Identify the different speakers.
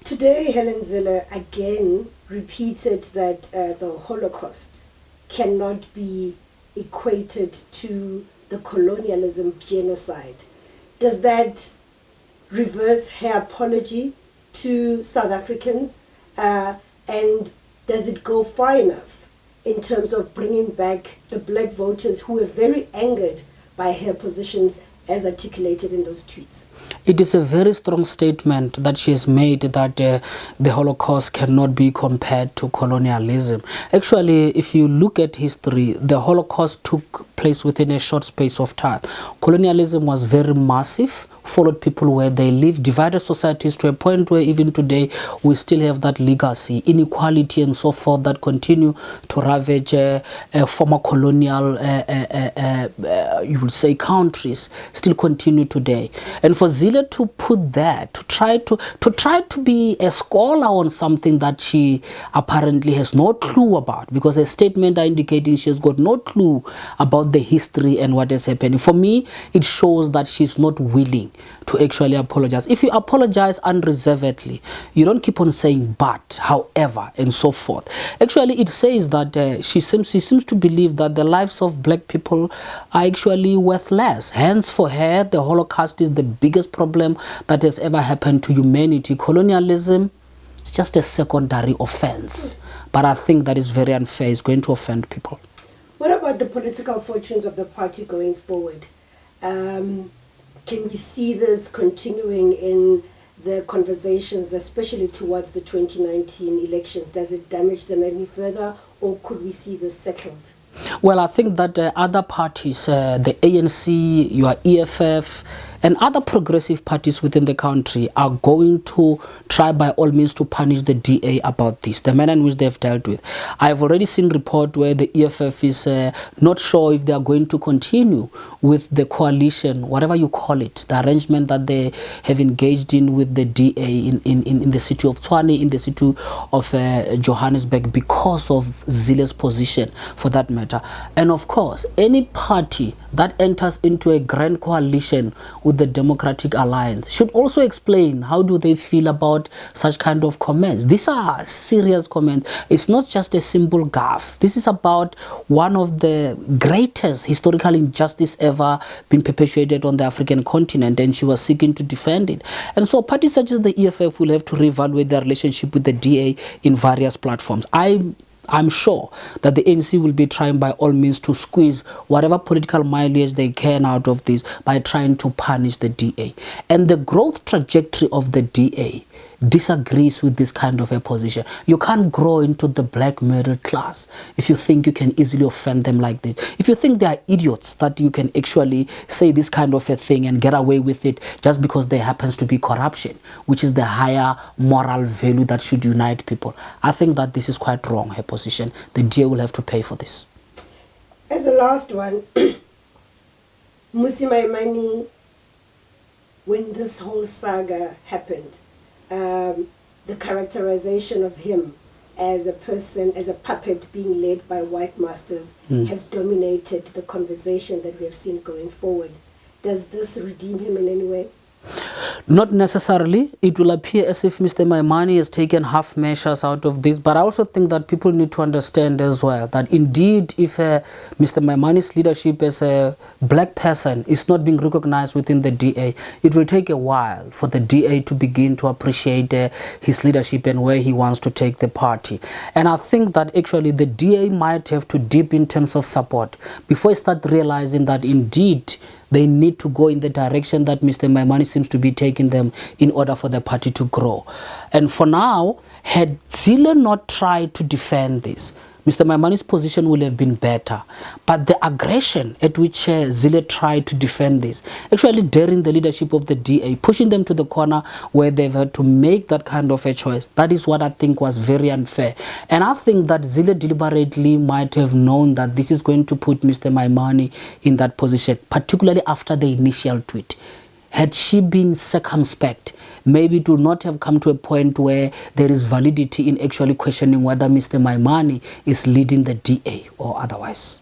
Speaker 1: Today, Helen Zille again repeated that the Holocaust cannot be equated to the colonialism genocide. Does that reverse her apology to South Africans? And does it go far enough in terms of bringing back the black voters who were very angered by her positions as articulated in those tweets?
Speaker 2: It is a very strong statement that she has made that the Holocaust cannot be compared to colonialism. Actually, if you look at history, the Holocaust took place within a short space of time. Colonialism was very massive, followed people where they live, divided societies to a point where even today we still have that legacy, inequality and so forth that continue to ravage former colonial, you would say, countries, still continue today. And for Zille to put that, to try to be a scholar on something that she apparently has no clue about, because her statement are indicating she has got no clue about the history and what is happening. For me, it shows that she's not willing to actually apologize. If you apologize unreservedly, you don't keep on saying but, however, and so forth. Actually, it says that she seems to believe that the lives of black people are actually worth less. Hence, for her, the Holocaust is the biggest problem that has ever happened to humanity. Colonialism is just a secondary offense. But I think that is very unfair. It's going to offend people.
Speaker 1: What about the political fortunes of the party going forward? Can we see this continuing in the conversations, especially towards the 2019 elections? Does it damage them any further, or could we see this settled?
Speaker 2: Well, I think that other parties, the ANC, your EFF, and other progressive parties within the country are going to try by all means to punish the DA about this, the manner in which they have dealt with. I've already seen report where the EFF is not sure if they are going to continue with the coalition, whatever you call it, the arrangement that they have engaged in with the DA in the city of Tshwane, in the city of Johannesburg, because of Zille's position for that matter. And of course, any party that enters into a grand coalition with the Democratic Alliance should also explain how do they feel about such kind of comments. These are serious comments. It's not just a simple gaffe. This is about one of the greatest historical injustice ever been perpetuated on the African continent, and she was seeking to defend it. And so parties such as the EFF will have to reevaluate their relationship with the DA in various platforms. I'm sure that the ANC will be trying by all means to squeeze whatever political mileage they can out of this by trying to punish the DA. And the growth trajectory of the DA disagrees with this kind of a position. You can't grow into the black middle class if you think you can easily offend them like this. If you think they are idiots, that you can actually say this kind of a thing and get away with it just because there happens to be corruption, which is the higher moral value that should unite people. I think that this is quite wrong, her position. The DA will have to pay for this.
Speaker 1: As the last one, Mmusi Maimane, when this whole saga happened, the characterization of him as a person, as a puppet being led by white masters has dominated the conversation that we have seen going forward. Does this redeem him in any way?
Speaker 2: Not necessarily. It will appear as if Mr. Maimane has taken half measures out of this, but I also think that people need to understand as well that indeed if Mr. Maimane's leadership as a black person is not being recognized within the DA, it will take a while for the DA to begin to appreciate his leadership and where he wants to take the party. And I think that actually the DA might have to dip in terms of support before he starts realizing that indeed they need to go in the direction that Mr. Maimane seems to be taking them in order for the party to grow. And for now, had Zille not tried to defend this, Mr. Maimane's position will have been better. But the aggression at which Zille tried to defend this, actually daring the leadership of the DA, pushing them to the corner where they've had to make that kind of a choice, that is what I think was very unfair. And I think that Zille deliberately might have known that this is going to put Mr. Maimane in that position, particularly after the initial tweet. Had she been circumspect, maybe it would not have come to a point where there is validity in actually questioning whether Mr. Maimane is leading the DA or otherwise.